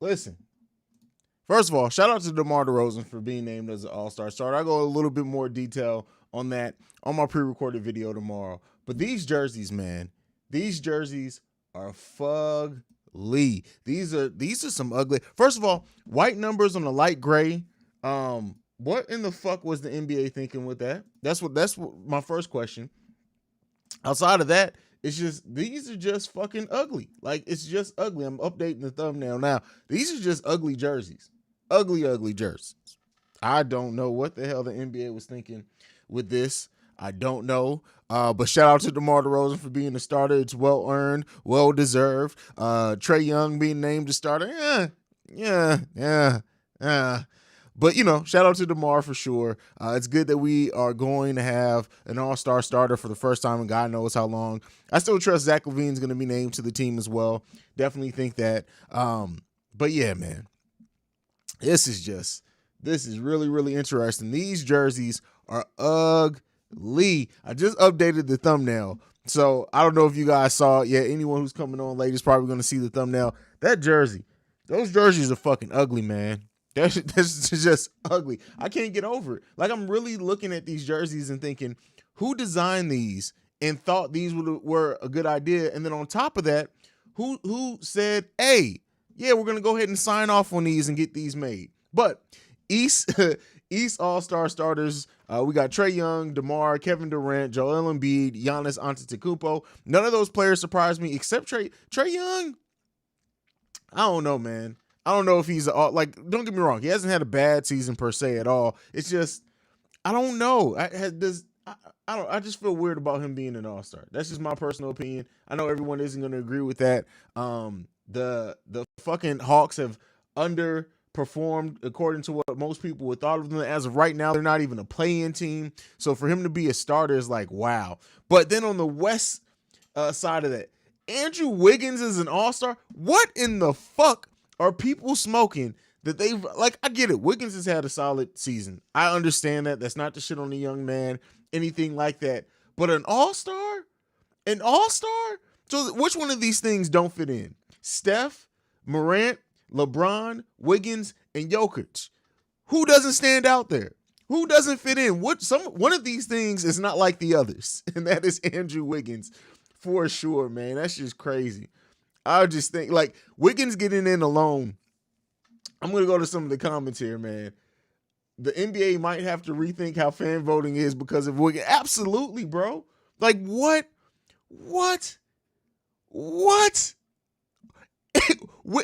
Listen. First of all, shout out to DeMar DeRozan for being named as an All-Star starter. I'll go a little bit more detail on that on my pre-recorded video tomorrow. But these jerseys, man, these jerseys are fugly. These are some ugly. First of all, white numbers on the light gray. What in the fuck was the NBA thinking with that? That's what my first question. Outside of that, it's just, these are just fucking ugly. Like, it's just ugly. I'm updating the thumbnail now. These are just ugly jerseys. Ugly jerseys. I don't know what the hell the NBA was thinking with this. I don't know. But shout out to DeMar DeRozan for being the starter. It's well earned, well deserved. Trae Young being named the starter. Yeah. But, shout out to DeMar for sure. It's good that we are going to have an all-star starter for the first time in God knows how long. I still trust Zach LaVine's going to be named to the team as well. Definitely think that. But yeah, man, this is really, really interesting. These jerseys are ugly. I just updated the thumbnail. So I don't know if you guys saw it yet. Anyone who's coming on late is probably going to see the thumbnail. Those jerseys are fucking ugly, man. That's just ugly. I can't get over it. Like, I'm really looking at these jerseys and thinking, who designed these and thought these were a good idea? And then on top of that, who said, hey, yeah, we're going to go ahead and sign off on these and get these made. But East All-Star starters, we got Trae Young, DeMar, Kevin Durant, Joel Embiid, Giannis Antetokounmpo. None of those players surprised me except Trae Young. I don't know, man. I don't know if he's don't get me wrong. He hasn't had a bad season per se at all. It's just, I don't know. I just feel weird about him being an all-star. That's just my personal opinion. I know everyone isn't going to agree with that. The fucking Hawks have underperformed according to what most people would thought of them. As of right now, they're not even a play-in team. So for him to be a starter is like, wow. But then on the West side of that, Andrew Wiggins is an all-star. What in the fuck are people smoking that they've, like, I get it. Wiggins has had a solid season. I understand that. That's not the shit on the young man, anything like that. But an all-star? An all-star? So which one of these things don't fit in? Steph, Morant, LeBron, Wiggins, and Jokic. Who doesn't stand out there? Who doesn't fit in? One of these things is not like the others, and that is Andrew Wiggins for sure, man. That's just crazy. I just think, like, Wiggins getting in alone. I'm going to go to some of the comments here, man. The NBA might have to rethink how fan voting is because of Wiggins. Absolutely, bro. Like, what?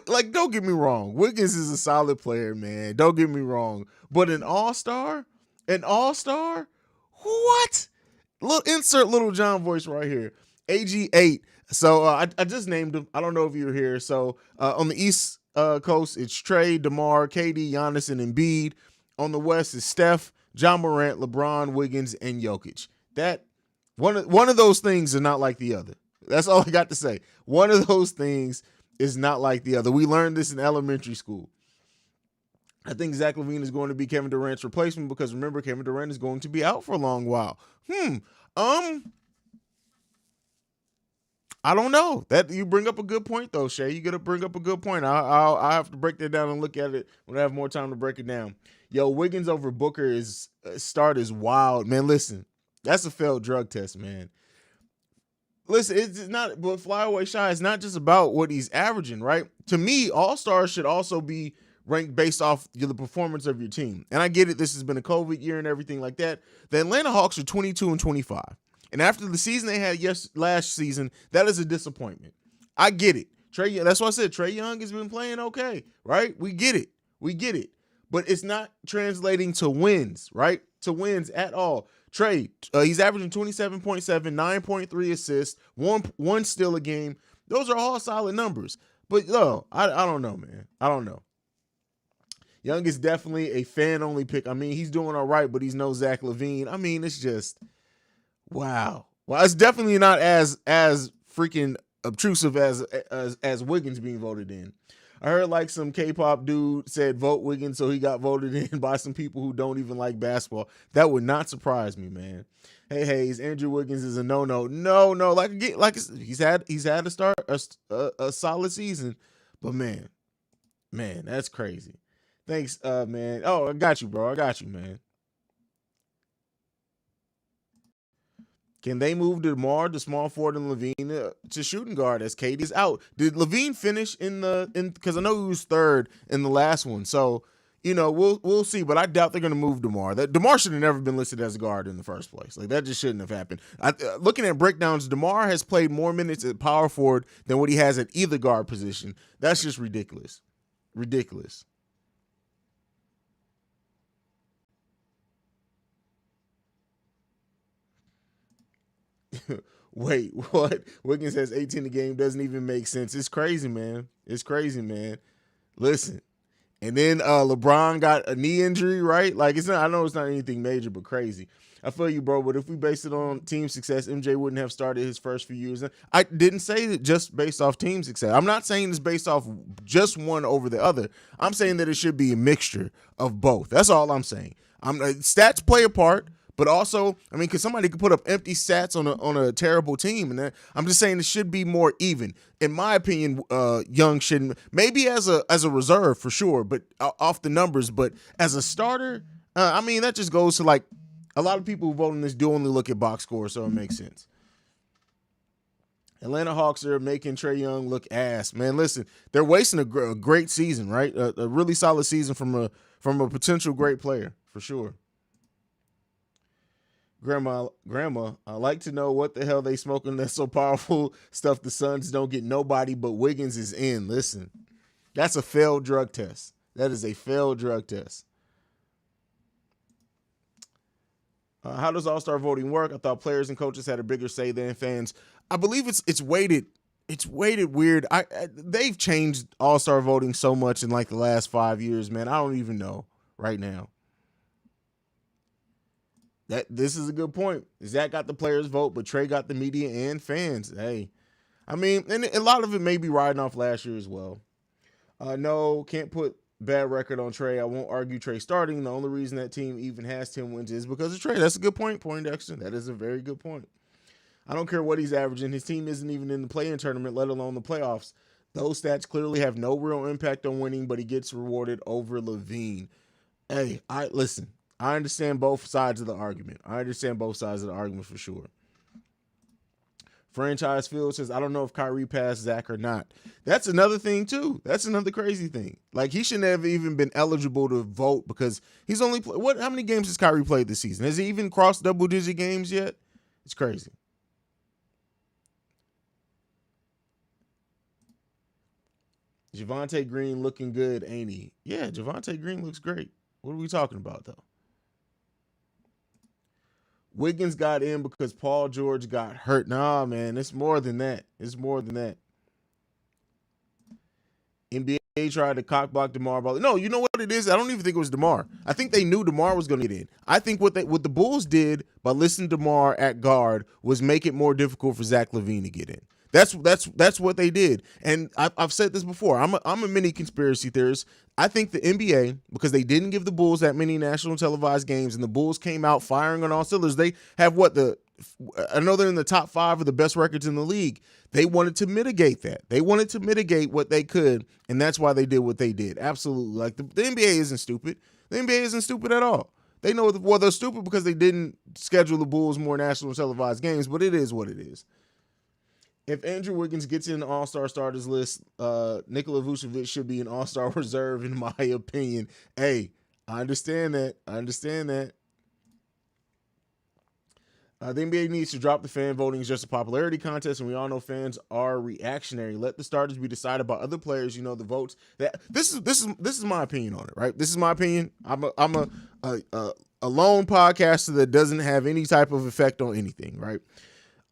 Like, don't get me wrong. Wiggins is a solid player, man. Don't get me wrong. But an all-star? What? Insert Little John voice right here. AG8. So I just named him. I don't know if you were here. So on the East Coast, it's Trae, DeMar, KD, Giannis, and Embiid. On the West is Steph, John Morant, LeBron, Wiggins, and Jokic. That one of those things is not like the other. That's all I got to say. One of those things is not like the other. We learned this in elementary school. I think Zach LaVine is going to be Kevin Durant's replacement because remember, Kevin Durant is going to be out for a long while. I don't know. That you bring up a good point though, Shay. You got to bring up a good point. I'll have to break that down and look at it when I have more time to break it down. Yo, Wiggins over Booker is wild, man. Listen, that's a failed drug test, man. Listen, it's not, but Flyaway Shy, it's not just about what he's averaging, right? To me, all-stars should also be ranked based off the performance of your team. And I get it, this has been a COVID year and everything like that. The Atlanta Hawks are 22-25. And after the season they had last season, that is a disappointment. I get it. That's why I said Trae Young has been playing okay, right? We get it. But it's not translating to wins, right? To wins at all. Trae, he's averaging 27.7, 9.3 assists, one steal a game. Those are all solid numbers. But no, I don't know, man. I don't know. Young is definitely a fan-only pick. I mean, he's doing all right, but he's no Zach LaVine. I mean, it's just, wow. Well, it's definitely not as freaking obtrusive as Wiggins being voted in. I heard like some K-pop dude said vote Wiggins, so he got voted in by some people who don't even like basketball. That would not surprise me, man. Hey, Haize, Andrew Wiggins is a no. Like he's had a solid season, but man, Man, that's crazy. Thanks, man. Oh, I got you, bro. I got you, man. Can they move DeMar, the small forward, and Levine to shooting guard as Katie is out? Did Levine finish because I know he was third in the last one. So, we'll see. But I doubt they're going to move DeMar. DeMar should have never been listed as a guard in the first place. Like, that just shouldn't have happened. Looking at breakdowns, DeMar has played more minutes at power forward than what he has at either guard position. That's just ridiculous. Ridiculous. Wait, what? Wiggins has 18 a game doesn't even make sense. It's crazy, man. It's crazy, man. Listen. And then LeBron got a knee injury, right? Like, it's not, I know it's not anything major, but crazy. I feel you, bro, but if we base it on team success, MJ wouldn't have started his first few years. I didn't say that just based off team success. I'm not saying it's based off just one over the other. I'm saying that it should be a mixture of both. That's all I'm saying. Stats play a part. But also, because somebody could put up empty stats on a terrible team, and I'm just saying it should be more even. In my opinion, Young shouldn't. Maybe as a reserve for sure, but off the numbers. But as a starter, that just goes to like a lot of people who vote on this do only look at box score, so it makes sense. Atlanta Hawks are making Trae Young look ass. Man, listen, they're wasting a great season, right? A really solid season from a potential great player for sure. Grandma, I like to know what the hell they smoking that's so powerful stuff the Suns don't get nobody but Wiggins is in. Listen, that's a failed drug test. That is a failed drug test. How does All-Star voting work? I thought players and coaches had a bigger say than fans. I believe it's weighted. It's weighted weird. They've changed All-Star voting so much in like the last 5 years, man. I don't even know right now. This is a good point. Zach got the players' vote, but Trae got the media and fans. Hey, and a lot of it may be riding off last year as well. No, can't put bad record on Trae. I won't argue Trae starting. The only reason that team even has 10 wins is because of Trae. That's a good point, Poindexter. That is a very good point. I don't care what he's averaging. His team isn't even in the play-in tournament, let alone the playoffs. Those stats clearly have no real impact on winning, but he gets rewarded over Levine. Hey, listen. I understand both sides of the argument. For sure. Franchise Field says, I don't know if Kyrie passed Zach or not. That's another thing, too. That's another crazy thing. Like, he shouldn't have even been eligible to vote because he's only how many games has Kyrie played this season? Has he even crossed double-digit games yet? It's crazy. Javonte Green looking good, ain't he? Yeah, Javonte Green looks great. What are we talking about, though? Wiggins got in because Paul George got hurt. Nah, man, it's more than that. NBA tried to cockblock DeMar Ball. No, you know what it is? I don't even think it was DeMar. I think they knew DeMar was going to get in. I think what the Bulls did by listing DeMar at guard was make it more difficult for Zach LaVine to get in. That's what they did. And I've said this before. I'm a mini conspiracy theorist. I think the NBA, because they didn't give the Bulls that many national televised games, and the Bulls came out firing on all cylinders. They have I know they're in the top 5 of the best records in the league. They wanted to mitigate that. They wanted to mitigate what they could, and that's why they did what they did. Absolutely. Like the NBA isn't stupid. The NBA isn't stupid at all. They know they're stupid because they didn't schedule the Bulls more national televised games, but it is what it is. If Andrew Wiggins gets in the All-Star starters list, Nikola Vucevic should be an All-Star reserve, in my opinion. Hey, I understand that. The NBA needs to drop the fan voting. It's just a popularity contest, and we all know fans are reactionary. Let the starters be decided by other players. The votes. This is my opinion on it, right? This is my opinion. I'm a lone podcaster that doesn't have any type of effect on anything, right?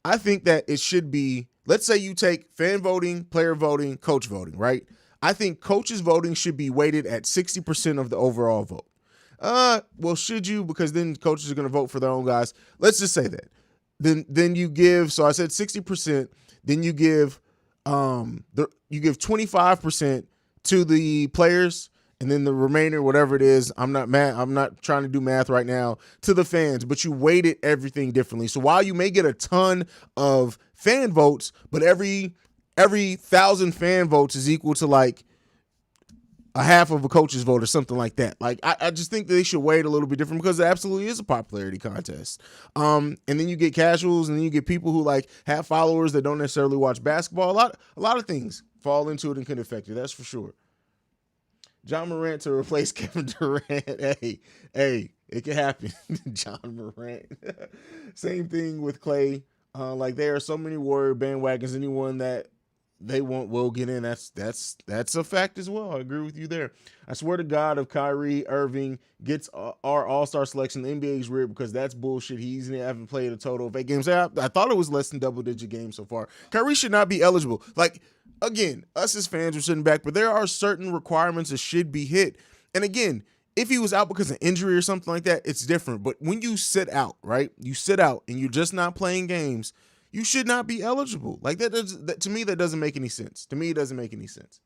I think that it should be. Let's say you take fan voting, player voting, coach voting, right? I think coaches voting should be weighted at 60% of the overall vote. Well, should you? Because then coaches are going to vote for their own guys. Let's just say that. Then you give. So I said 60%. Then you give 25% to the players, and then the remainder, whatever it is, I'm not trying to do math right now, to the fans. But you weighted everything differently. So while you may get a ton of fan votes, but every 1,000 fan votes is equal to like a half of a coach's vote or something like that. Like I just think that they should weigh it a little bit different because it absolutely is a popularity contest. And then you get casuals, and then you get people who like have followers that don't necessarily watch basketball. A lot of things fall into it and can affect it. That's for sure. John Morant to replace Kevin Durant. Hey, it can happen. John Morant. Same thing with Clay. Like there are so many Warrior bandwagons. Anyone that they want will get in. That's a fact as well. I agree with you there. I swear to God, if Kyrie Irving gets our All-Star selection, the NBA's weird because that's bullshit. He's haven't played a total of 8 games. I thought it was less than double-digit games so far. Kyrie should not be eligible. Like, again, us as fans are sitting back, but there are certain requirements that should be hit. And again, if he was out because of injury or something like that, it's different. But when you sit out, right? You sit out and you're just not playing games, you should not be eligible. Like that to me, that doesn't make any sense. To me, it doesn't make any sense.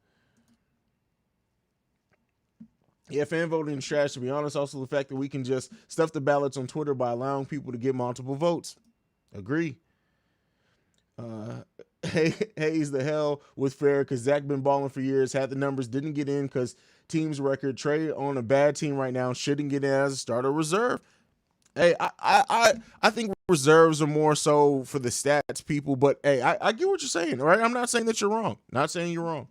Yeah, fan voting is trash, to be honest. Also, the fact that we can just stuff the ballots on Twitter by allowing people to get multiple votes. Agree. Haize the hell with fair because Zach been balling for years, had the numbers, didn't get in because team's record. Trey on a bad team right now, shouldn't get in as a starter reserve. Hey, I think reserves are more so for the stats people, but hey, I get what you're saying, right? I'm not saying that you're wrong. Not saying you're wrong.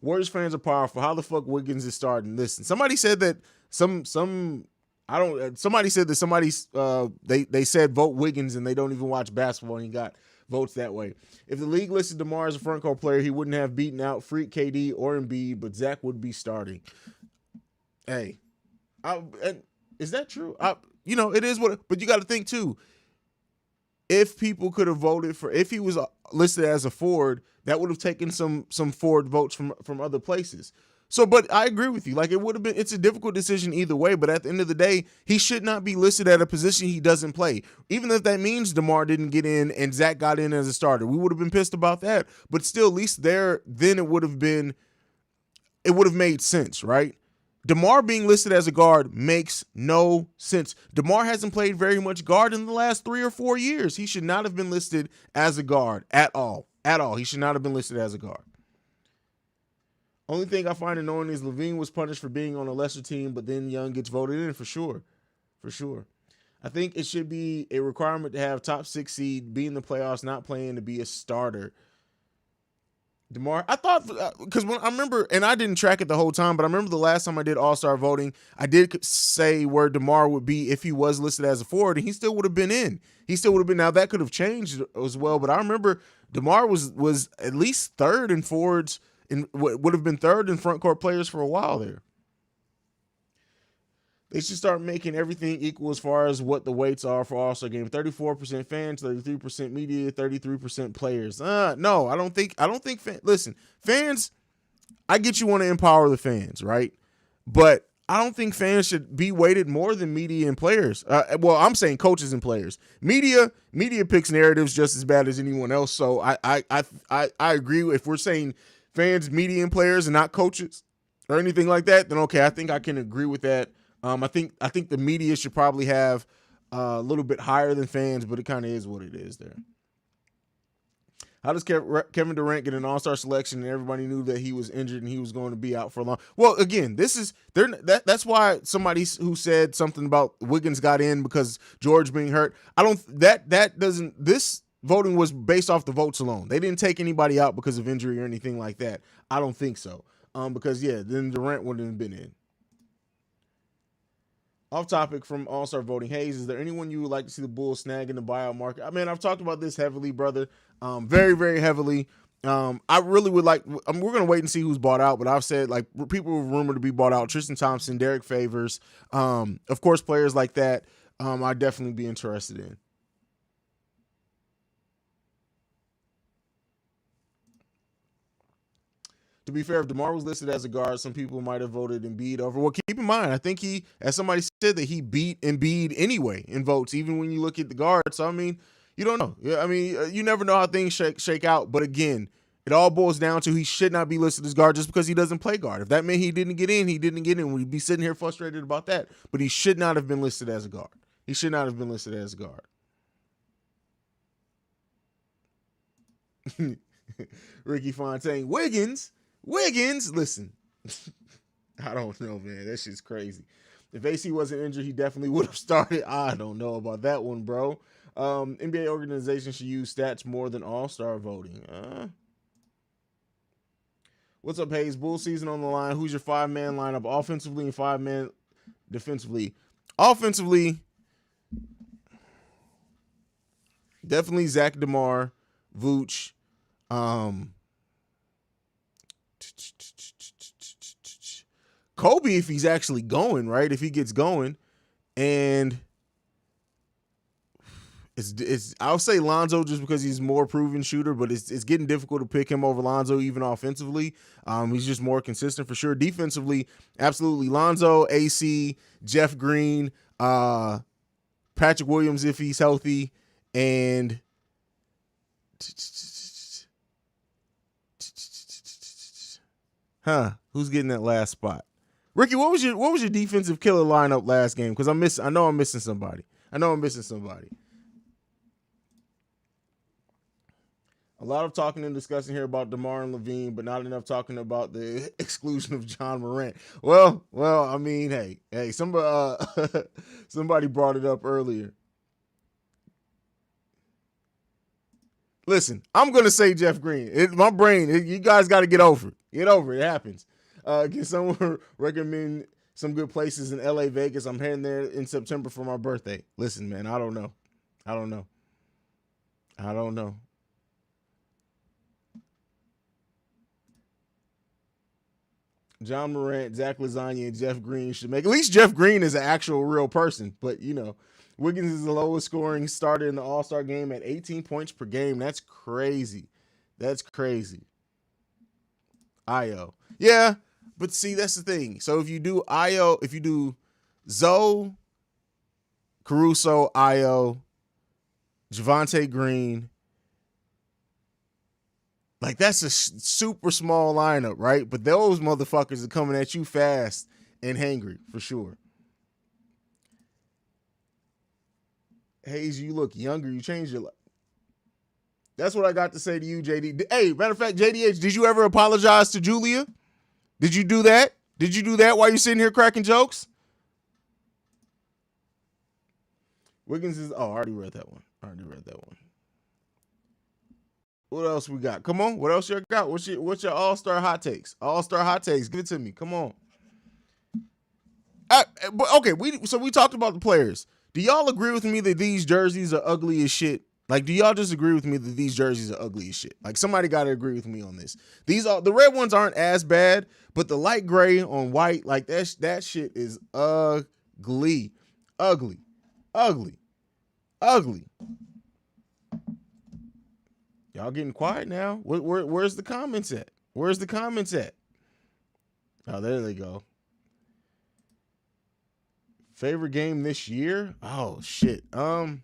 Warriors fans are powerful. How the fuck Wiggins is starting? Listen, somebody said that somebody said that they said vote Wiggins and they don't even watch basketball and he got votes that way. If the league listed DeMar as a front court player, he wouldn't have beaten out Freak, KD, or Embiid, but Zach would be starting. Hey, is that true? It is but you got to think too. If people could have voted for, if he was listed as a forward, that would have taken some forward votes from other places. So, but I agree with you. Like it would have been, it's a difficult decision either way. But at the end of the day, he should not be listed at a position he doesn't play. Even if that means DeMar didn't get in and Zach got in as a starter, we would have been pissed about that. But still, at least then it would have made sense, right? DeMar being listed as a guard makes no sense. DeMar hasn't played very much guard in the last 3 or 4 years. He should not have been listed as a guard at all. At all. He should not have been listed as a guard. Only thing I find annoying is Levine was punished for being on a lesser team, but then Young gets voted in for sure. For sure. I think it should be a requirement to have top 6 seed, be in the playoffs, not playing to be a starter. DeMar, I thought, because when I remember, and I didn't track it the whole time, but I remember the last time I did All-Star voting, I did say where DeMar would be if he was listed as a forward, and he still would have been in. He still would have been. Now that could have changed as well, but I remember DeMar was at least third in forwards, and would have been third in front court players for a while there. They should start making everything equal as far as what the weights are for All-Star game. 34% fans, 33% media, 33% players. No, I don't think listen, fans, I get you want to empower the fans, right? But I don't think fans should be weighted more than media and players. Well, I'm saying coaches and players. Media picks narratives just as bad as anyone else. So I agree. If we're saying fans, media, and players, and not coaches or anything like that, then okay, I think I can agree with that. I think the media should probably have a little bit higher than fans, but it kind of is what it is there. How does Kevin Durant get an All-Star selection and everybody knew that he was injured and he was going to be out for long? Well, again, that's why somebody who said something about Wiggins got in because George being hurt. This voting was based off the votes alone. They didn't take anybody out because of injury or anything like that. I don't think so. Because then Durant wouldn't have been in. Off topic from All-Star voting, Haize, is there anyone you would like to see the Bulls snag in the buyout market? I mean, I've talked about this heavily, brother. Very, very heavily. I really would like, we're going to wait and see who's bought out, but I've said, like, people were rumored to be bought out. Tristan Thompson, Derek Favors, of course, players like that, I'd definitely be interested in. To be fair, if DeMar was listed as a guard, some people might have voted Embiid over. Well, keep in mind, I think he, as somebody said, that he beat Embiid anyway in votes, even when you look at the guards. So, I mean, you don't know. Yeah, I mean, you never know how things shake out. But again, it all boils down to he should not be listed as guard just because he doesn't play guard. If that meant he didn't get in, he didn't get in. We'd be sitting here frustrated about that. But he should not have been listed as a guard. He should not have been listed as a guard. Ricky Fontaine, Wiggins, listen. I don't know, man. That shit's crazy. If AC wasn't injured, he definitely would have started. I don't know about that one, bro. NBA organizations should use stats more than all-star voting. What's up, Haize? Bull season on the line. Who's your five-man lineup offensively and five-man defensively? Offensively, definitely Zach DeMar, Vooch. Kobe, if he's actually going, right? If he gets going. And I'll say Lonzo just because he's more proven shooter, but it's getting difficult to pick him over Lonzo even offensively. He's just more consistent for sure. Defensively, absolutely Lonzo, AC, Jeff Green, Patrick Williams if he's healthy, and who's getting that last spot? Ricky, what was your defensive killer lineup last game? Because I know I'm missing somebody. A lot of talking and discussing here about DeMar and Levine, but not enough talking about the exclusion of John Morant. Well, I mean, hey, somebody brought it up earlier. Listen, I'm gonna say Jeff Green. My brain, you guys got to get over it. Get over it. It happens. Can someone recommend some good places in LA, Vegas? I'm heading there in September for my birthday. Listen, man, I don't know. John Morant, Zach Lasagna, and Jeff Green should make. At least Jeff Green is an actual real person. But, Wiggins is the lowest scoring starter in the All-Star game at 18 points per game. That's crazy. Io. Yeah, but see, that's the thing. So if you do Io, if you do Zoe, Caruso, Io, Javonte Green, like that's a super small lineup, right? But those motherfuckers are coming at you fast and hangry for sure. Haize, you look younger. You changed your life. That's what I got to say to you, JD. Hey, matter of fact, JDH, did you ever apologize to Julia? Did you do that? While you're sitting here cracking jokes? Wiggins is... Oh, I already read that one. What else we got? Come on. What else you got? What's your all-star hot takes? Give it to me. Come on. Okay, we talked about the players. Do y'all agree with me that these jerseys are ugly as shit? Like, do y'all disagree with me that these jerseys are ugly as shit? Like, somebody got to agree with me on this. The red ones aren't as bad, but the light gray on white, like that shit is ugly. Y'all getting quiet now? Where's the comments at? Oh, there they go. Favorite game this year? Oh shit. I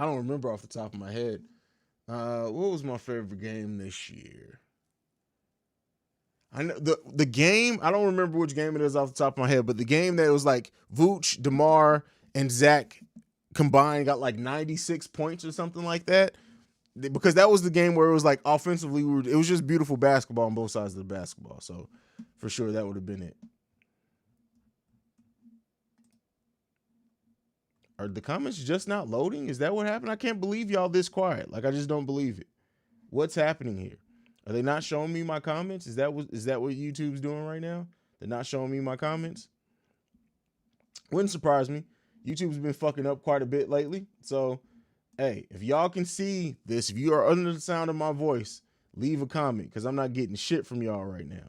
don't remember off the top of my head. What was my favorite game this year? I know the game. I don't remember which game it is off the top of my head, but the game that was like Vooch, DeMar, and Zach combined got like 96 points or something like that. Because that was the game where it was like offensively, it was just beautiful basketball on both sides of the basketball. So for sure, that would have been it. Are the comments just not loading? Is that what happened? I can't believe y'all this quiet. Like, I just don't believe it. What's happening here? Are they not showing me my comments? Is that what YouTube's doing right now? They're not showing me my comments? Wouldn't surprise me. YouTube's been fucking up quite a bit lately. So, hey, if y'all can see this, if you are under the sound of my voice, leave a comment because I'm not getting shit from y'all right now.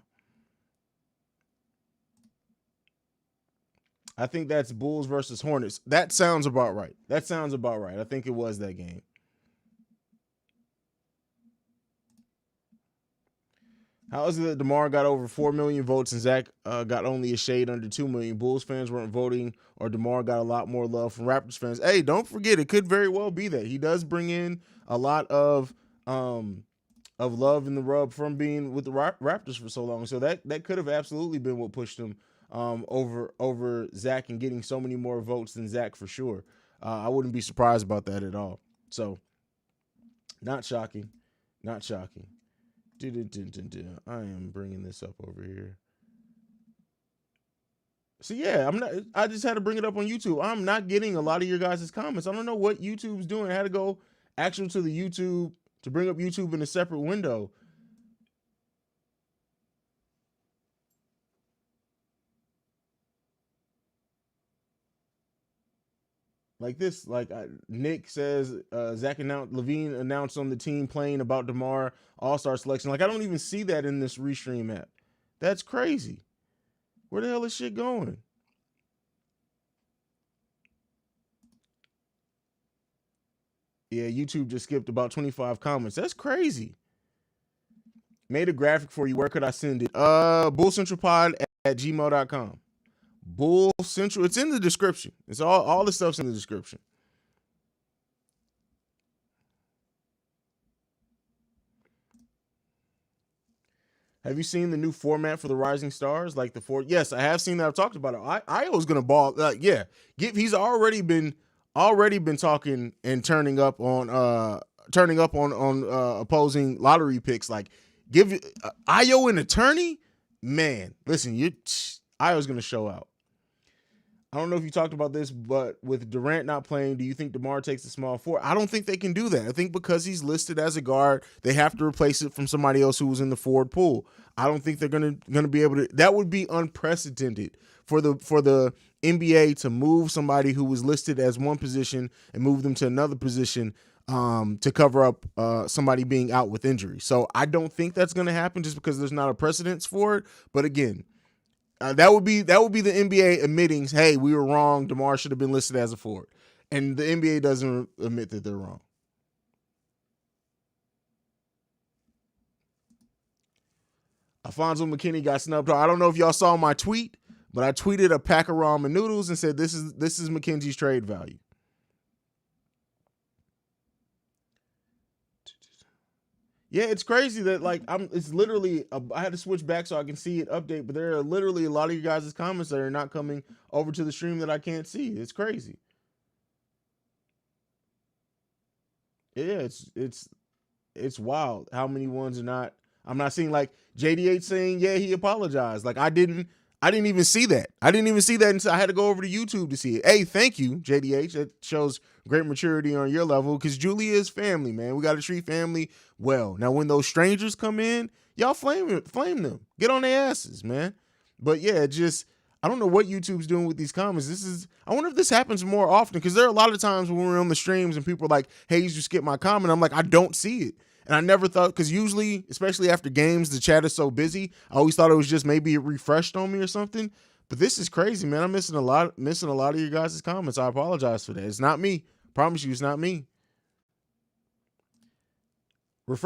I think that's Bulls versus Hornets. That sounds about right. I think it was that game. How is it that DeMar got over 4 million votes and Zach got only a shade under 2 million? Bulls fans weren't voting, or DeMar got a lot more love from Raptors fans. Hey, don't forget, it could very well be that. He does bring in a lot of love in the rub from being with the Raptors for so long. So that could have absolutely been what pushed him over Zach and getting so many more votes than Zach for sure. I wouldn't be surprised about that at all. So, not shocking. I am bringing this up over here. So yeah, I'm not. I just had to bring it up on YouTube. I'm not getting a lot of your guys' comments. I don't know what YouTube's doing. I had to go actual to the YouTube to bring up YouTube in a separate window. Like this, like Nick says, Levine announced on the team playing about DeMar All-Star selection. Like I don't even see that in this Restream app. That's crazy. Where the hell is shit going? Yeah, YouTube just skipped about 25 comments. That's crazy. Made a graphic for you. Where could I send it? BullCentralPod at gmail.com. Bull Central. It's in the description. It's all the stuff's in the description. Have you seen the new format for the Rising Stars? Like the four? Yes, I have seen that. I've talked about it. I was gonna ball. Yeah, he's already been talking and turning up on opposing lottery picks. Like give Io an attorney. Man, listen, Io's gonna show out. I don't know if you talked about this, but with Durant not playing, do you think DeMar takes the small forward? I don't think they can do that. I think because he's listed as a guard, they have to replace it from somebody else who was in the forward pool. I don't think they're gonna be able to. That would be unprecedented for the NBA to move somebody who was listed as one position and move them to another position to cover up somebody being out with injury. So I don't think that's going to happen just because there's not a precedence for it. But again, that would be the NBA admitting, hey, we were wrong. DeMar should have been listed as a forward. And the NBA doesn't admit that they're wrong. Alfonso McKinney got snubbed. I don't know if y'all saw my tweet, but I tweeted a pack of ramen noodles and said this is McKenzie's trade value. Yeah, it's crazy that it's literally I had to switch back so I can see it update, but there are literally a lot of you guys' comments that are not coming over to the stream that I can't see. It's crazy. Yeah, it's wild how many ones are not. I'm not seeing like JD8 saying, yeah, he apologized. Like I didn't even see that. I didn't even see that until I had to go over to YouTube to see it. Hey, thank you, JDH. That shows great maturity on your level because Julia is family, man. We got to treat family well. Now, when those strangers come in, y'all flame them. Get on their asses, man. But yeah, I don't know what YouTube's doing with these comments. I wonder if this happens more often because there are a lot of times when we're on the streams and people are like, hey, you skip my comment. I'm like, I don't see it. And I never thought, because usually, especially after games, the chat is so busy. I always thought it was just maybe it refreshed on me or something. But this is crazy, man. I'm missing a lot of your guys' comments. I apologize for that. It's not me. Promise you, it's not me.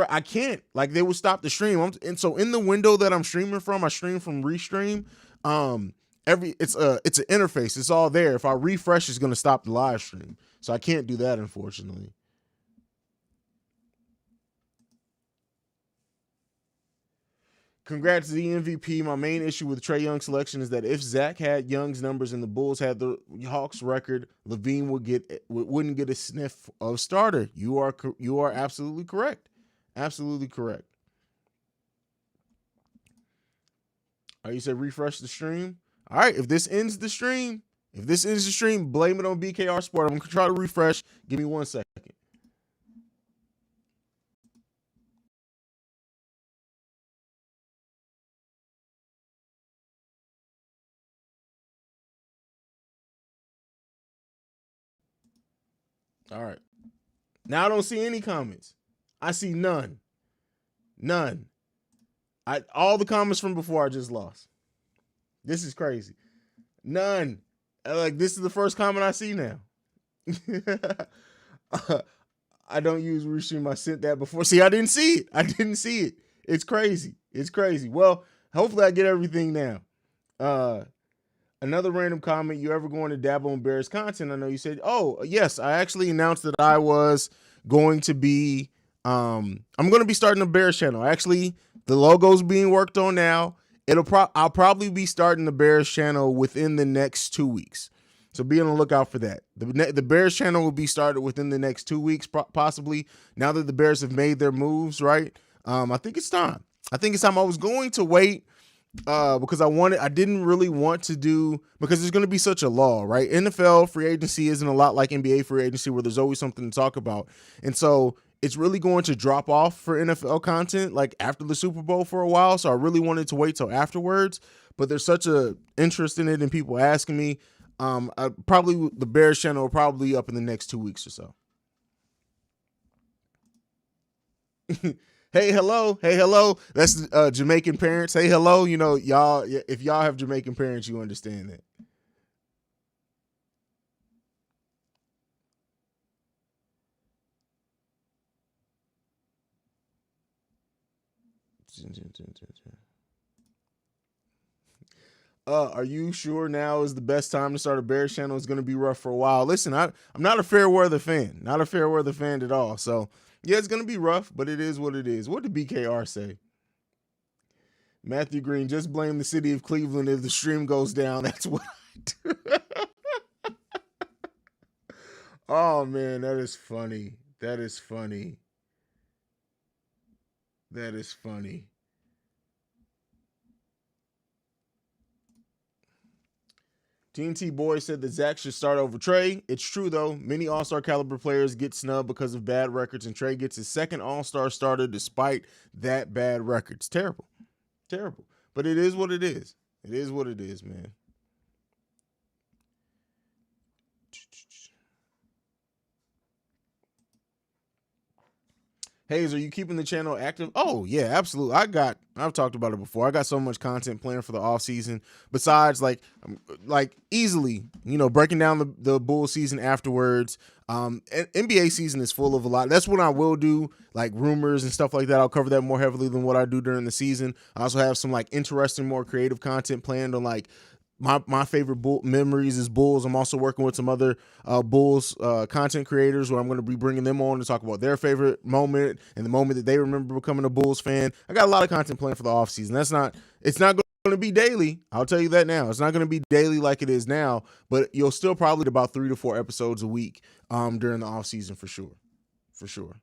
I can't. Like they would stop the stream. And so in the window that I'm streaming from, I stream from Restream. It's an interface. It's all there. If I refresh, it's gonna stop the live stream. So I can't do that, unfortunately. Congrats to the MVP. My main issue with Trae Young's selection is that if Zach had Young's numbers and the Bulls had the Hawks record, Levine wouldn't get a sniff of starter. You are absolutely correct. Absolutely correct. You said refresh the stream. All right. If this ends the stream, blame it on BKR Sport. I'm gonna try to refresh. Give me 1 second. All right. Now I don't see any comments. I see none. None. All the comments from before I just lost. This is crazy. None. Like this is the first comment I see now. I don't use Restream. I sent that before. See, I didn't see it. It's crazy. Well, hopefully I get everything now. Another random comment. You ever going to dabble in Bears content? I know you said, oh, yes, I actually announced that I was going to be, I'm going to be starting a Bears channel. Actually, the logo's being worked on now. I'll probably be starting the Bears channel within the next 2 weeks. So be on the lookout for that. The Bears channel will be started within the next 2 weeks, possibly. Now that the Bears have made their moves, right? I think it's time. I was going to wait because I didn't really want to do, because there's going to be such a lull, right? NFL free agency isn't a lot like NBA free agency where there's always something to talk about. And so it's really going to drop off for NFL content like after the Super Bowl for a while. So I really wanted to wait till afterwards, but there's such a interest in it and people asking me. Probably the Bears channel will probably up in the next 2 weeks or so. Hey, hello. Hey, hello. That's Jamaican parents. Hey, hello. You know, y'all, if y'all have Jamaican parents, you understand that. Are you sure now is the best time to start a Bears channel? It's going to be rough for a while. Listen, I'm not a fair weather fan. Not a fair weather fan at all. So, yeah, it's going to be rough, but it is what it is. What did BKR say? Matthew Green, just blame the city of Cleveland if the stream goes down. That's what I do. Oh, man, that is funny. That is funny. That is funny. TNT Boy said that Zach should start over Trey. It's true, though. Many All-Star caliber players get snubbed because of bad records, and Trey gets his second All-Star starter despite that bad record. It's terrible. Terrible. But it is what it is. It is what it is, man. Haize, are you keeping the channel active? Oh, yeah, absolutely. I've talked about it before. I got so much content planned for the off season. Besides, like easily, you know, breaking down the Bull season afterwards. NBA season is full of a lot. That's what I will do, like rumors and stuff like that. I'll cover that more heavily than what I do during the season. I also have some like interesting, more creative content planned on like my favorite memories is Bulls. I'm also working with some other Bulls content creators where I'm going to be bringing them on to talk about their favorite moment and the moment that they remember becoming a Bulls fan. I got a lot of content planned for the offseason. It's not going to be daily. I'll tell you that now. It's not going to be daily like it is now, but you'll still probably get about 3 to 4 episodes a week during the offseason for sure. For sure.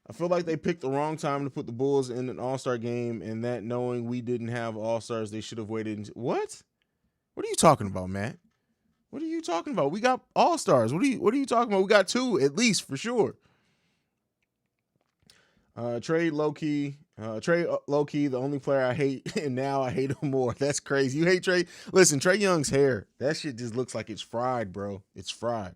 I feel like they picked the wrong time to put the Bulls in an All-Star game, and that knowing we didn't have All-Stars, they should have waited. What? What are you talking about, Matt? What are you talking about? We got All-Stars. What are you talking about? We got 2 at least for sure. Trey low-key, the only player I hate, and now I hate him more. That's crazy. You hate Trey? Listen, Trey Young's hair, that shit just looks like it's fried, bro. It's fried.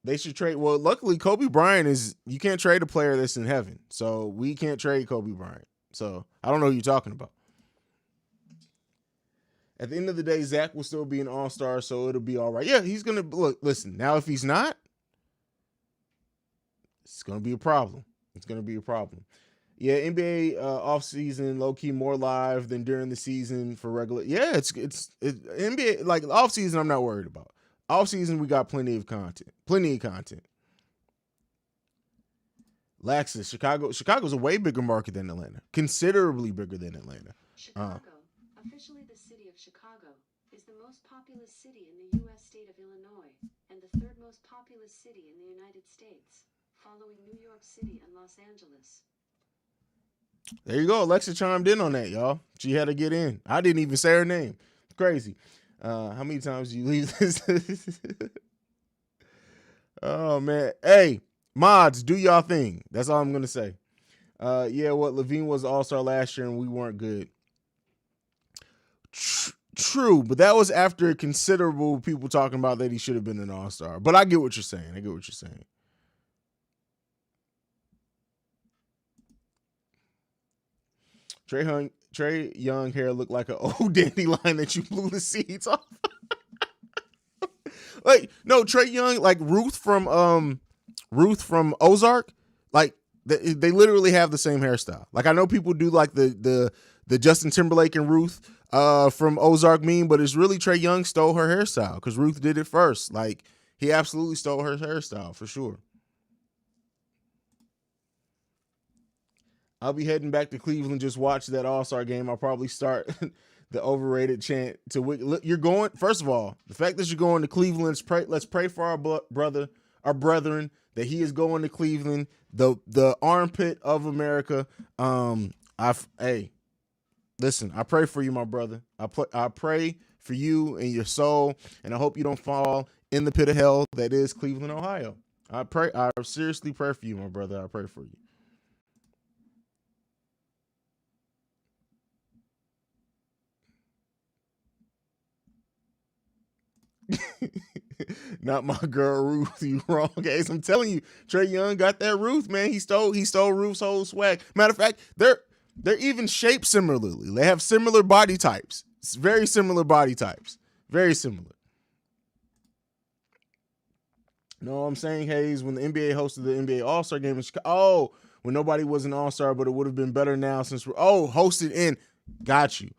They should trade. Well, luckily, Kobe Bryant you can't trade a player that's in heaven. So we can't trade Kobe Bryant. So I don't know what you're talking about. At the end of the day, Zach will still be an all-star, so it'll be all right. Yeah, he's going to look. Listen, now if he's not, it's going to be a problem. It's going to be a problem. Yeah, NBA offseason, low-key more live than during the season for regular. Yeah, it's NBA, like offseason, I'm not worried about. Off season, we got plenty of content. Laxus, Chicago's a way bigger market than Atlanta. Considerably bigger than Atlanta. Chicago, officially the city of Chicago, is the most populous city in the U.S. state of Illinois and the 3rd most populous city in the United States, following New York City and Los Angeles. There you go. Alexa chimed in on that, y'all. She had to get in. I didn't even say her name. It's crazy. How many times do you leave this? Oh, man. Hey, mods, do y'all thing. That's all I'm going to say. Yeah, Levine was all-star last year and we weren't good. True, but that was after considerable people talking about that he should have been an all-star. But I get what you're saying. Trey Young hair looked like an old dandelion that you blew the seeds off. Like, no, Trey Young, like Ruth from Ozark, like they literally have the same hairstyle. Like I know people do like the Justin Timberlake and Ruth from Ozark meme, but it's really Trey Young stole her hairstyle because Ruth did it first. Like he absolutely stole her hairstyle for sure. I'll be heading back to Cleveland. Just watch that All-Star game. I'll probably start the overrated chant to Wiggins. You're going. First of all, the fact that you're going to Cleveland. Let's pray for our brethren, that he is going to Cleveland, the armpit of America. Hey, listen, I pray for you, my brother. I pray for you and your soul, and I hope you don't fall in the pit of hell that is Cleveland, Ohio. I seriously pray for you, my brother. I pray for you. Not my girl Ruth. You wrong, guys. I'm telling you, Trae Young got that Ruth, man. He stole Ruth's whole swag. Matter of fact, they're even shaped similarly. They have similar body types. It's very similar body types. Very similar. No, I'm saying, Haize, when the NBA hosted the NBA All-Star game in Chicago, when nobody was an All-Star, but it would have been better now since we're hosted in. Got you.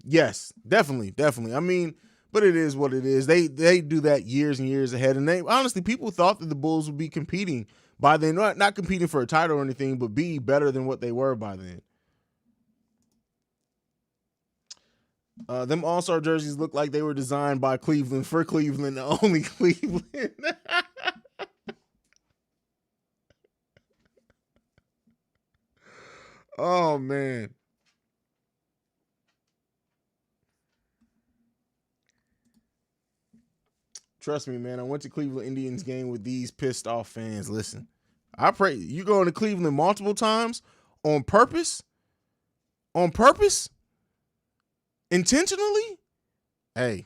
Yes, definitely. I mean, but it is what it is. They do that years and years ahead, and they honestly, people thought that the Bulls would be competing by then, not competing for a title or anything, but be better than what they were by then. Them All-Star jerseys look like they were designed by Cleveland for Cleveland, only Cleveland. Oh, man. Trust me, man. I went to Cleveland Indians game with these pissed off fans. Listen, I pray you going to Cleveland multiple times on purpose, intentionally. Hey,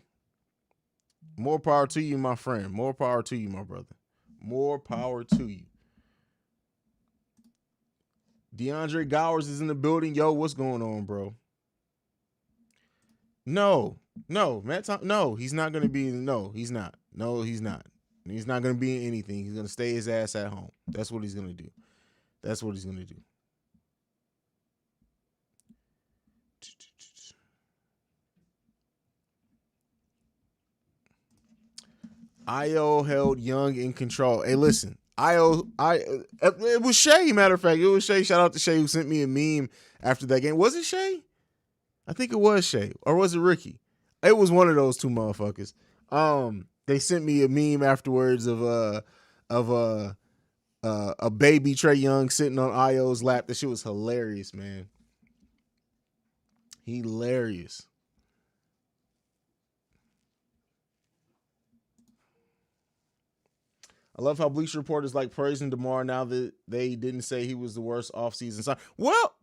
more power to you, my friend. More power to you, my brother. More power to you. DeAndre Gowers is in the building. Yo, what's going on, bro? No, Matt no, he's not going to be. No, he's not. No, he's not. He's not going to be in anything. He's going to stay his ass at home. That's what he's going to do. That's what he's going to do. Io held Young in control. Hey, listen, it was Shea, matter of fact. It was Shea. Shout out to Shea who sent me a meme after that game. Was it Shea? I think it was Shea. Or was it Ricky? It was one of those two motherfuckers. They sent me a meme afterwards of a baby Trae Young sitting on Io's lap. That shit was hilarious, man. Hilarious. I love how Bleacher Report is like praising DeMar now that they didn't say he was the worst offseason sign. Well,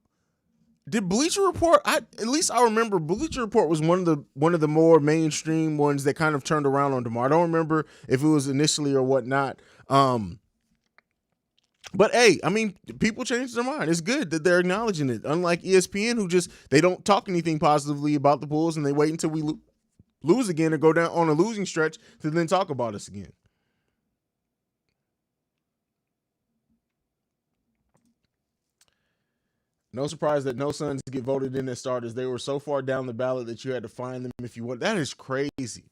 did Bleacher Report? At least I remember Bleacher Report was one of the more mainstream ones that kind of turned around on DeMar. I don't remember if it was initially or whatnot. But hey, I mean, people change their mind. It's good that they're acknowledging it. Unlike ESPN, who they don't talk anything positively about the Bulls, and they wait until we lose again or go down on a losing stretch to then talk about us again. No surprise that no Suns get voted in as starters. They were so far down the ballot that you had to find them if you want. That is crazy.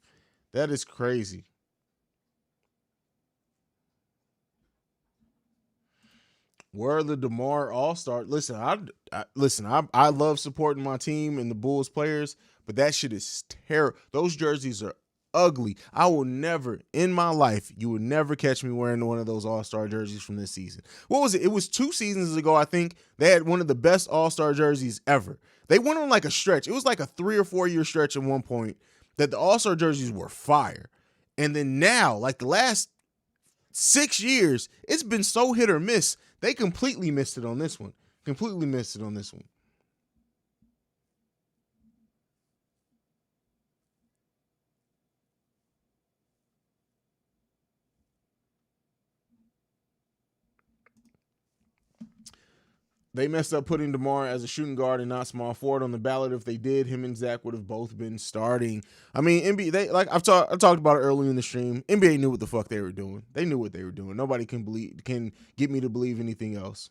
That is crazy. Where are the DeMar All-Star? Listen, I love supporting my team and the Bulls players, but that shit is terrible. Those jerseys are ugly. I will never, in my life, you would never catch me wearing one of those All-Star jerseys from this season. What was it? It was 2 seasons ago, I think. They had one of the best All-Star jerseys ever. They went on like a stretch. It was like a 3 or 4 year stretch at one point that the All-Star jerseys were fire. And then now, like the last 6 years, it's been so hit or miss. They completely missed it on this one. They messed up putting DeMar as a shooting guard and not small forward on the ballot. If they did, him and Zach would have both been starting. I mean, NBA, I talked about it earlier in the stream. NBA knew what the fuck they were doing. They knew what they were doing. Nobody can get me to believe anything else.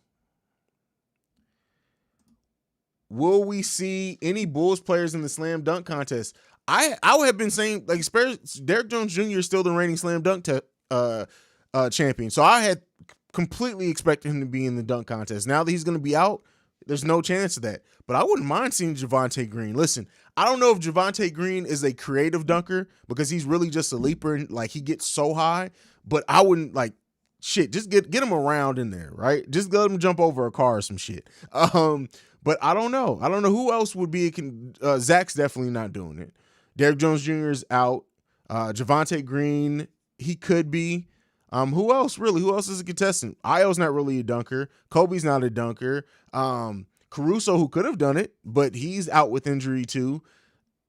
Will we see any Bulls players in the slam dunk contest? I would have been saying, like, Derrick Jones Jr. is still the reigning slam dunk champion. So I had completely expected him to be in the dunk contest. Now that he's going to be out, There's no chance of that. But I wouldn't mind seeing Javonte Green. Listen, I don't know if Javonte Green is a creative dunker because he's really just a leaper and like he gets so high. But I wouldn't like shit. Just get him around in there, right? Just let him jump over a car or some shit. But I don't know. I don't know who else would be. Zach's definitely not doing it. Derrick Jones Jr. is out. Javonte Green, he could be. Who else really? Who else is a contestant? Io's not really a dunker. Kobe's not a dunker. Caruso, who could have done it, but he's out with injury too.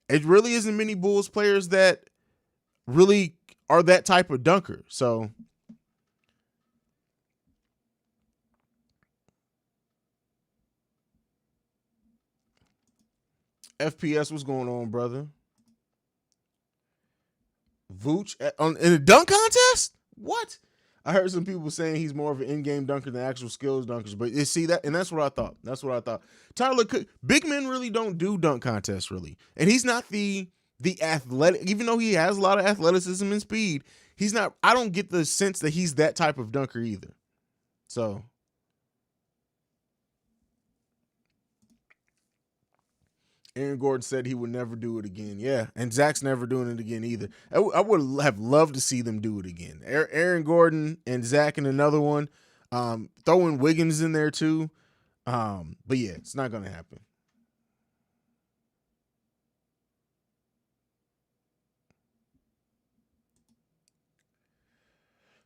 It really isn't many Bulls players that really are that type of dunker. So FPS, what's going on, brother? Vooch in a dunk contest? What? I heard some people saying he's more of an in-game dunker than actual skills dunkers, but you see that, and that's what I thought. That's what I thought. Tyler Cook, big men really don't do dunk contests, really, and he's not the athletic. Even though he has a lot of athleticism and speed, he's not. I don't get the sense that he's that type of dunker either. So. Aaron Gordon said he would never do it again. Yeah, and Zach's never doing it again either. I would have loved to see them do it again. Aaron Gordon and Zach in another one. Throwing Wiggins in there too. But yeah, it's not going to happen.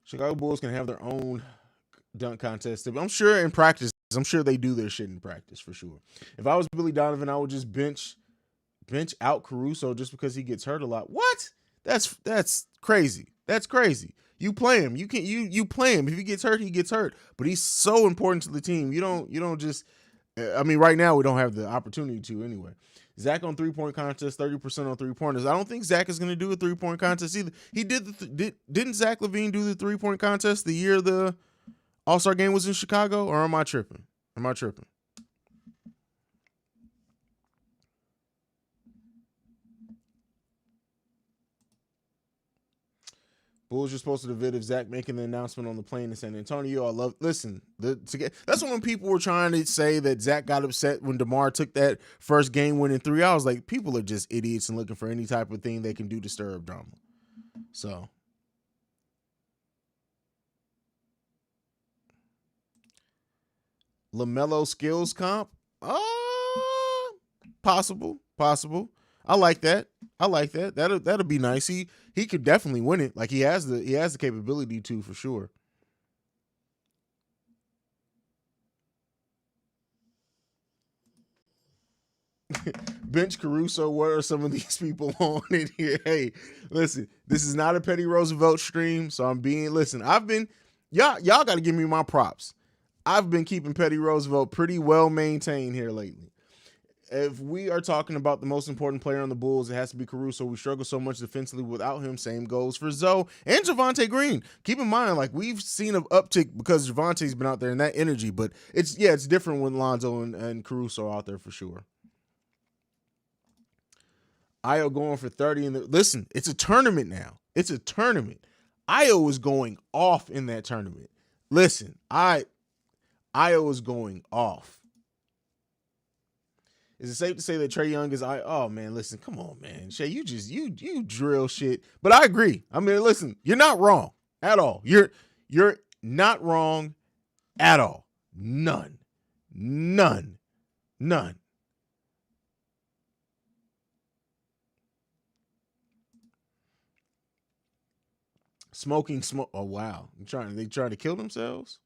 Chicago Bulls can have their own dunk contest. I'm sure in practice, I'm sure they do their shit in practice for sure. If I was Billy Donovan, I would just bench out Caruso just because he gets hurt a lot. What? That's crazy. That's crazy. You play him. You play him. If he gets hurt, he gets hurt. But he's so important to the team. You don't just. I mean, right now we don't have the opportunity to anyway. Zach on 3-point contest, 30% on 3-pointers. I don't think Zach is going to do a 3-point contest either. He didn't Zach LaVine do the 3-point contest the year the All-Star game was in Chicago, or am I tripping? Bulls just posted a vid of Zach making the announcement on the plane in San Antonio. That's when people were trying to say that Zach got upset when DeMar took that first game-winning 3. I was like, people are just idiots and looking for any type of thing they can do to stir up drama. So. LaMelo skills comp? Possible. I like that. That'll be nice. He could definitely win it. Like he has the capability to, for sure. Bench Caruso. What are some of these people on it here? Hey, listen, this is not a Petty Roosevelt stream, so I've been y'all got to give me my props. I've been keeping Petty Roosevelt pretty well maintained here lately. If we are talking about the most important player on the Bulls, it has to be Caruso. We struggle so much defensively without him. Same goes for Zoe and Javonte Green. Keep in mind, like we've seen an uptick because Javonte's been out there in that energy, but it's different when Lonzo and Caruso are out there for sure. Io going for 30 listen, it's a tournament now. It's a tournament. Io is going off in that tournament. Listen, Io is going off. Is it safe to say that Trae Young is oh man, listen, come on, man. Shay, you drill shit. But I agree. I mean, listen, you're not wrong at all. You're not wrong at all. None. Smoking smoke. Oh wow. They trying to kill themselves?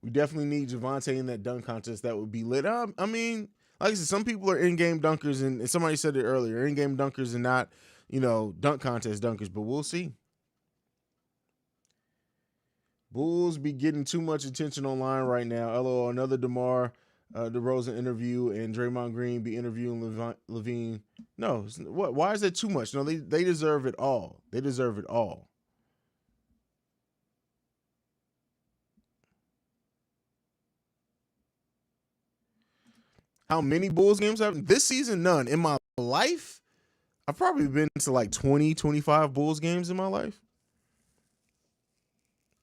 We definitely need Javonte in that dunk contest. That would be lit. I mean, like I said, some people are in-game dunkers, and somebody said it earlier, in-game dunkers and not, dunk contest dunkers, but we'll see. Bulls be getting too much attention online right now. LOL, another DeMar DeRozan interview, and Draymond Green be interviewing LaVine. No, what? Why is that too much? No, they deserve it all. They deserve it all. How many Bulls games have this season? None. In my life, I've probably been to like 20, 25 Bulls games in my life.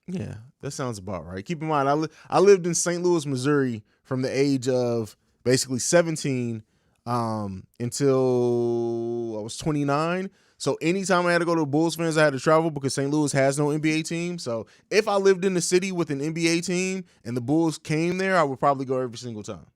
Yeah. That sounds about right. Keep in mind, I lived in St. Louis, Missouri from the age of basically 17 until I was 29. So anytime I had to go to Bulls fans, I had to travel because St. Louis has no NBA team. So if I lived in the city with an NBA team and the Bulls came there, I would probably go every single time.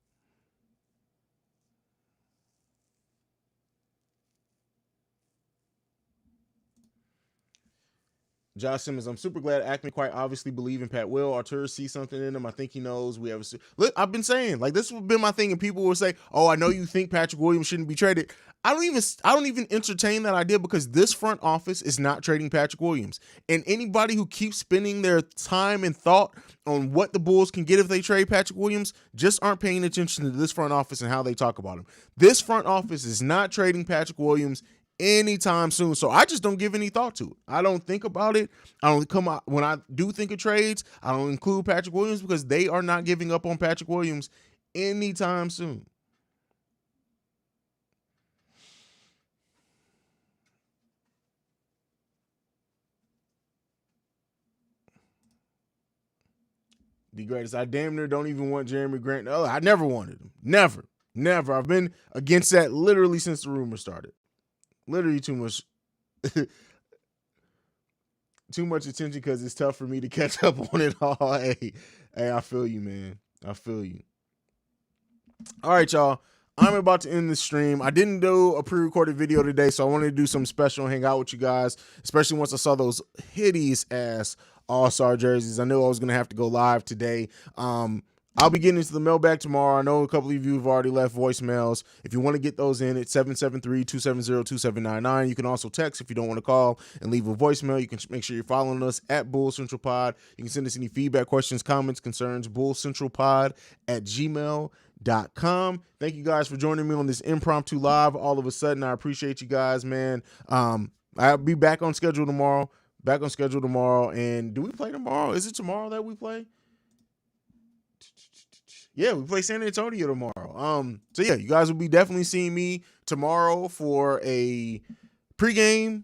Josh Simmons, I'm super glad Acme quite obviously believe in Pat Will. Artur sees something in him. I think he knows we have a. Look, I've been saying, like, this has been my thing, and people will say, "Oh, I know you think Patrick Williams shouldn't be traded." I don't even entertain that idea because this front office is not trading Patrick Williams. And anybody who keeps spending their time and thought on what the Bulls can get if they trade Patrick Williams just aren't paying attention to this front office and how they talk about him. This front office is not trading Patrick Williams anytime soon. So I just don't give any thought to it. I don't think about it. I don't come out when I do think of trades. I don't include Patrick Williams because they are not giving up on Patrick Williams anytime soon. The greatest. I damn near don't even want Jeremy Grant. Oh, I never wanted him. Never. I've been against that literally since the rumor started. Literally too much. Too much attention because it's tough for me to catch up on it all. Hey, I feel you, man. I feel you. All right, y'all. I'm about to end the stream. I didn't do a pre-recorded video today, so I wanted to do something special and hang out with you guys, especially once I saw those hideous ass All-Star jerseys. I knew I was going to have to go live today. I'll be getting into the mailbag tomorrow. I know a couple of you have already left voicemails. If you want to get those in, it's 773-270-2799. You can also text if you don't want to call and leave a voicemail. You can make sure you're following us at Bull Central Pod. You can send us any feedback, questions, comments, concerns, bullcentralpod@gmail.com. Thank you guys for joining me on this impromptu live. All of a sudden, I appreciate you guys, man. I'll be back on schedule tomorrow. And do we play tomorrow? Is it tomorrow that we play? Yeah, we play San Antonio tomorrow. So yeah, you guys will be definitely seeing me tomorrow for a pregame,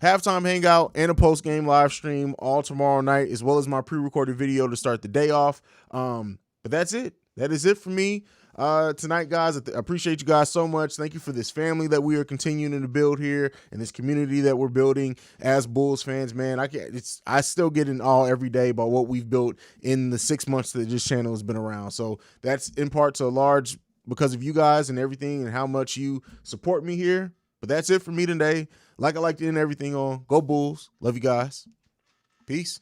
halftime hangout, and a postgame live stream all tomorrow night, as well as my pre-recorded video to start the day off. But that's it. That is it for me tonight, guys. I appreciate you guys so much. Thank you for this family that we are continuing to build here and this community that we're building as Bulls fans, man. I still get in awe every day about what we've built in the 6 months that this channel has been around. So that's in part to a large because of you guys and everything and how much you support me here. But that's it for me today. Like I like to end everything on. Go Bulls. Love you guys. Peace.